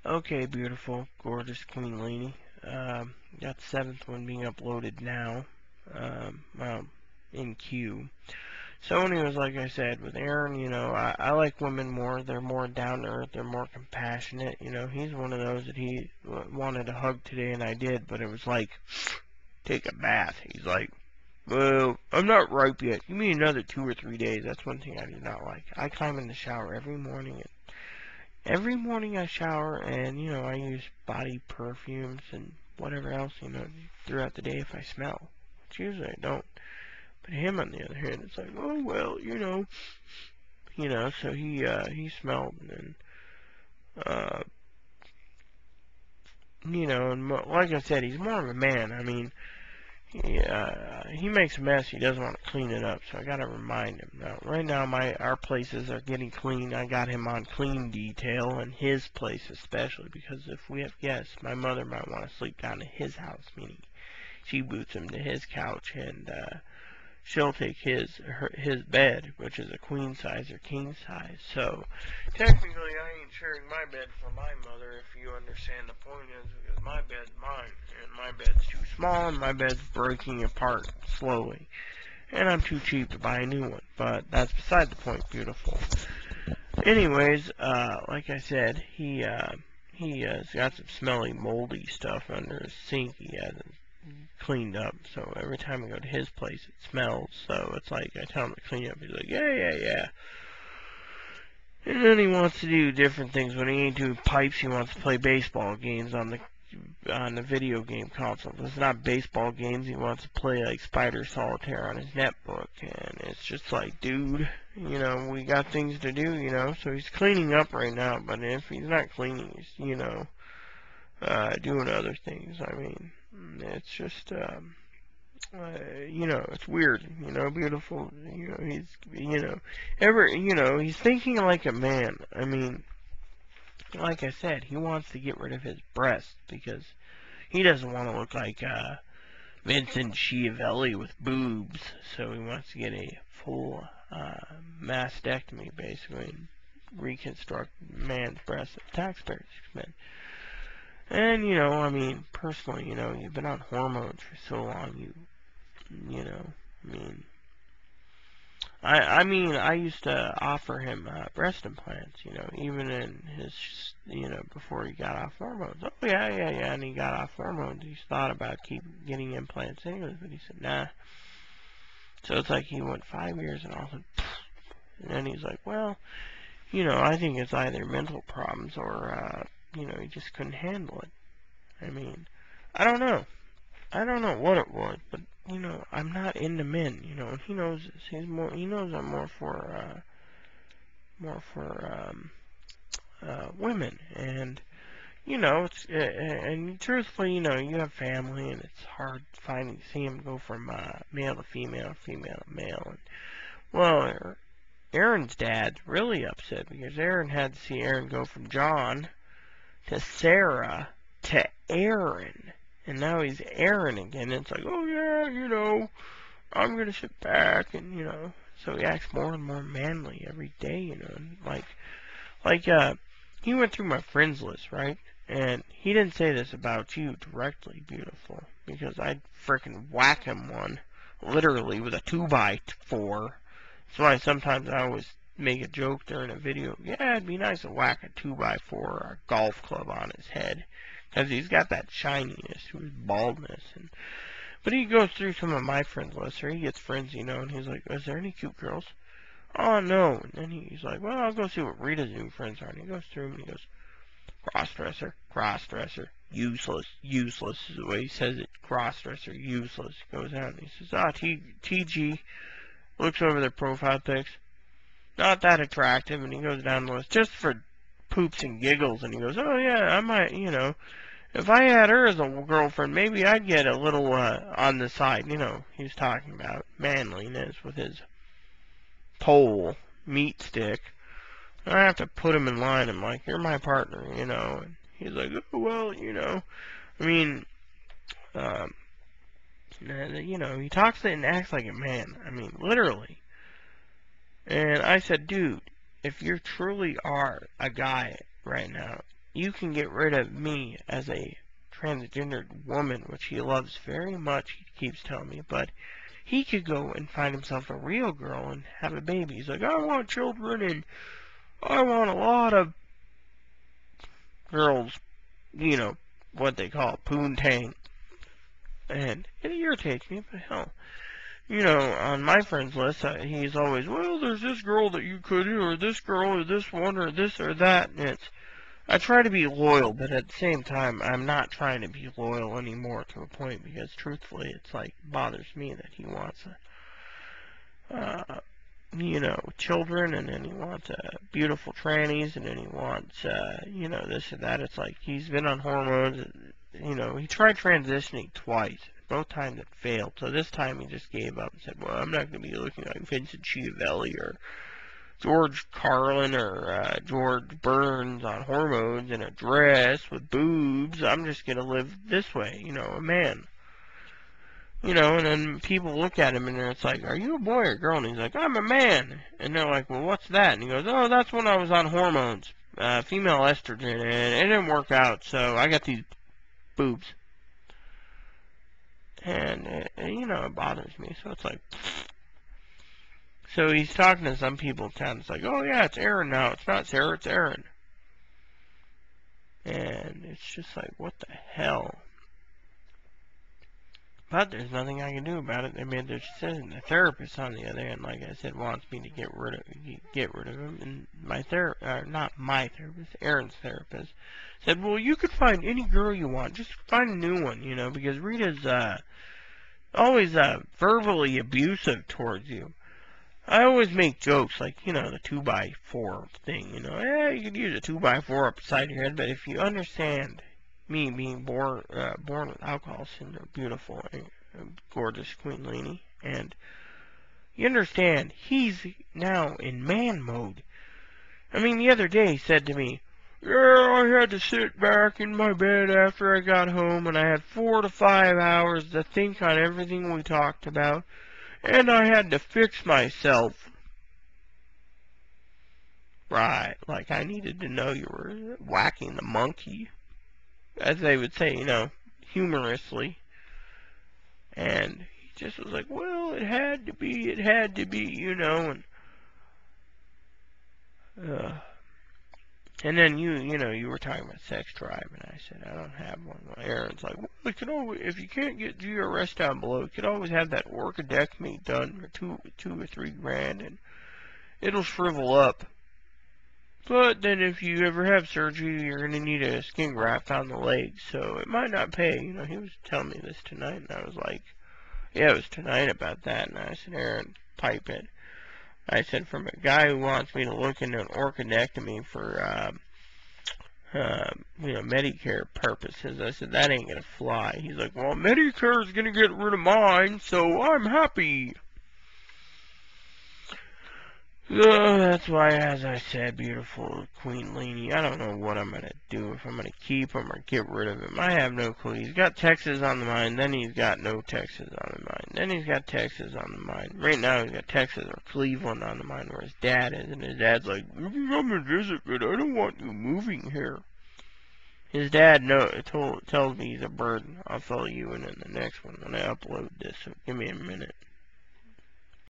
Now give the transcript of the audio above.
Okay, beautiful, gorgeous Queen Lene. Got the seventh one being uploaded now. Well, in queue. So anyways, like I said, with Aaron, I like women more. They're more down to earth. They're more compassionate. He's one of those that he wanted a hug today, and I did, but it was like, take a bath. He's like, well, I'm not ripe yet. Give me another 2 or 3 days. That's one thing I do not like. I climb in the shower every morning. Every morning I shower, and, I use body perfumes and whatever else, throughout the day if I smell. Which usually I don't. But him, on the other hand, it's like, oh, well, so he smelled, and, uh, and like I said, he's more of a man. I mean, he makes a mess. He doesn't want to clean it up, so I gotta remind him. Now, right now, our places are getting clean. I got him on clean detail, and his place especially, because if we have guests, my mother might want to sleep down at his house, meaning she boots him to his couch, and she'll take his bed, which is a queen size or king size. So technically, I ain't sharing my bed for my mother, if you understand the point is, because my bed's mine, and my bed's too small, and my bed's breaking apart slowly, and I'm too cheap to buy a new one. But that's beside the point, beautiful. Anyways, like I said, he has got some smelly, moldy stuff under his sink. He hasn't cleaned up, so every time I go to his place it smells, so it's like I tell him to clean up, he's like, yeah, and then he wants to do different things. When he ain't doing pipes, he wants to play baseball games on the video game console. If it's not baseball games, he wants to play like Spider Solitaire on his netbook, and it's just like, dude, we got things to do, so he's cleaning up right now, but if he's not cleaning, he's, doing other things. I mean, it's just, it's weird, beautiful, he's thinking like a man. I mean, like I said, he wants to get rid of his breasts because he doesn't want to look like, Vincent Schiavelli with boobs, so he wants to get a full, mastectomy, basically, and reconstruct man's breasts at taxpayers' expense. And, I mean, personally, you've been on hormones for so long, I used to offer him breast implants, even in his, before he got off hormones. Oh, yeah, and he got off hormones. He's thought about getting implants anyways, but he said, nah. So it's like he went 5 years and all of a sudden, and then he's like, well, I think it's either mental problems or, he just couldn't handle it. I mean, I don't know. I don't know what it was, but I'm not into men, and he knows this. He knows I'm more for women, and it's and truthfully, you have family, and it's hard seeing him go from male to female, female to male. And, well, Aaron's dad's really upset because Aaron had to see Aaron go from John to Sarah to Aaron. And now he's Aaron again. And it's like, oh yeah, I'm gonna sit back and, so he acts more and more manly every day, and like, he went through my friends list, right? And he didn't say this about you directly, beautiful, because I'd frickin' whack him one, literally, with a 2x4. That's why sometimes I always make a joke during a video. Yeah, it'd be nice to whack a 2x4 or a golf club on his head. Because he's got that shininess to his baldness. But he goes through some of my friends list, or he gets friends, and he's like, is there any cute girls? Oh, no. And then he's like, well, I'll go see what Rita's new friends are. And he goes through them, and he goes, cross-dresser, useless is the way he says it. Cross-dresser, useless. He goes out, and he says, TG, looks over their profile pics, not that attractive, and he goes down the list, just for poops and giggles, and he goes, oh yeah, I might, if I had her as a girlfriend, maybe I'd get a little, on the side, he's talking about manliness with his pole, meat stick. I have to put him in line. I'm like, you're my partner, and he's like, oh, well, I mean, he talks and acts like a man, I mean, literally. And I said, dude, if you truly are a guy right now, you can get rid of me as a transgendered woman, which he loves very much, he keeps telling me, but he could go and find himself a real girl and have a baby. He's like, I want children and I want a lot of girls, you know, what they call poontang. And it irritates me, but hell, you know, on my friends list, he's always, well, there's this girl that you could, or this girl, or this one, or this, or that, and it's, I try to be loyal, but at the same time, I'm not trying to be loyal anymore to a point, because truthfully, it's like, bothers me that he wants, you know, children, and then he wants, beautiful trannies, and then he wants, you know, this and that. It's like, he's been on hormones, you know, he tried transitioning twice. Both times it failed. So this time he just gave up and said, well, I'm not going to be looking like Vincent Schiavelli or George Carlin or George Burns on hormones in a dress with boobs. I'm just going to live this way, you know, a man. You know, and then people look at him and it's like, are you a boy or a girl? And he's like, I'm a man. And they're like, well, what's that? And he goes, oh, that's when I was on hormones, female estrogen, and it didn't work out, so I got these boobs. And, you know, it bothers me. So it's like, so he's talking to some people in town. It's like, oh, yeah, it's Aaron now. It's not Sarah, it's Aaron. And it's just like, what the hell? But there's nothing I can do about it. They made their decision. The therapist, on the other hand, like I said, wants me to get rid of him. And my not my therapist, Aaron's therapist, said, well, you could find any girl you want. Just find a new one, you know, because Rita's, always verbally abusive towards you. I always make jokes like, you know, the 2x4 thing, you know, you could use a 2x4 upside your head, but if you understand me being born with alcohol syndrome, beautiful and gorgeous Queen Lene, and you understand he's now in man mode. I mean, the other day he said to me, yeah, I had to sit back in my bed after I got home, and I had 4 to 5 hours to think on everything we talked about, and I had to fix myself. Right, like I needed to know you were whacking the monkey, as they would say, you know, humorously. And he just was like, well, it had to be, you know, and then you know, you were talking about sex drive, and I said, I don't have one. Well, Aaron's like, well, we can always, if you can't get GRS down below, you could always have that orchidectomy done for two or three grand, and it'll shrivel up. But then if you ever have surgery, you're going to need a skin graft on the leg, so it might not pay. You know, he was telling me this tonight, and I was like, yeah, it was tonight about that, and I said, Aaron, pipe it. I said, from a guy who wants me to look into an orchidectomy for, you know, Medicare purposes, I said, that ain't gonna fly. He's like, well, Medicare's gonna get rid of mine, so I'm happy. That's why, as I said, beautiful Queen Lene, I don't know what I'm going to do, if I'm going to keep him or get rid of him. I have no clue. He's got Texas on the mind, then he's got no Texas on the mind. Then he's got Texas on the mind. Right now he's got Texas or Cleveland on the mind where his dad is, and his dad's like, you can come and visit, but I don't want you moving here. His dad tells me he's a burden. I'll fill you in the next one when I upload this, so give me a minute.